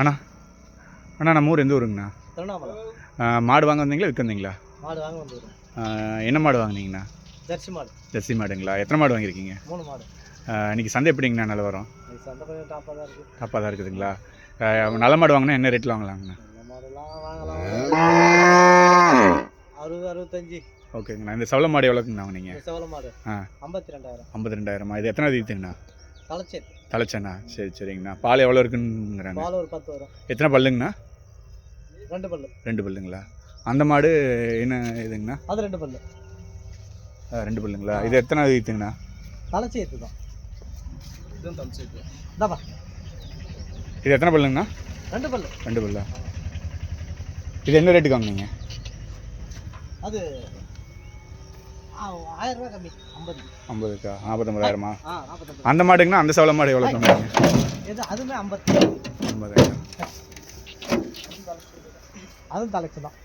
அண்ணா அண்ணா நம்ம ஊர் எந்த ஊருங்கண்ணா? திருவண்ணாமலை. மாடு வாங்க வந்தீங்களா விற்க வந்தீங்களா? மாடு வாங்க வந்துருக்கோம். என்ன மாடு வாங்கினீங்கண்ணா? ஜெர்சி மாடு. ஜெர்சி மாடுங்களா? எத்தனை மாடு வாங்கியிருக்கீங்க? 3 மாடு. இன்றைக்கி சந்தை எப்படிங்கண்ணா நல்லா வரும்? சந்தை கொஞ்சம் டாப்பாக தான் இருக்குது. டாப்பாக தான் இருக்குதுங்களா? நல்ல மாடு வாங்கினா என்ன ரேட்டில் வாங்கலாங்கண்ணா? நல்ல மாடுலாம் வாங்கலாம் 60 65. ஓகேங்கண்ணா. இந்த செவல மாடு எவ்வளோக்குங்கண்ணா வாங்கினீங்க? செவல மாடு 52,000. 52,000. இது எத்தனை தீத்துங்கண்ணா? தலைச்சேரி. தலைச்சேண்ணா. சரி சரிங்கண்ணா. பால் எவ்வளோ இருக்குங்கிறாங்க? பால் ஒரு 10 வரும். எத்தனை பல்லுங்கண்ணா? 2 பல்லு. 2 பல்லுங்களா? அந்த மாடு என்ன இதுங்கண்ணா? அது 2 பல்லு. 2 பல்லுங்களா? இது எத்தனை தீத்துங்கண்ணா? தலைச்சேரி தான். இதுவும் தலைச்சேரி. இந்தாப்பா. இது எத்தனை பல்லுங்கண்ணா? 2 பல்லு. 2 பல்லா? இது என்ன ரேட்டுக்கு வாங்கினீங்க? அது 1000 ரூபா கம்மி. 50க்கா? 49,000மா? 49. அந்த மாடுங்கண்ணா? அந்த செவல மாடு எவ்வளோ சொன்னீங்க? இது அதுவுமே 50. 50,000. அதுவும் தலைச்சு தான்.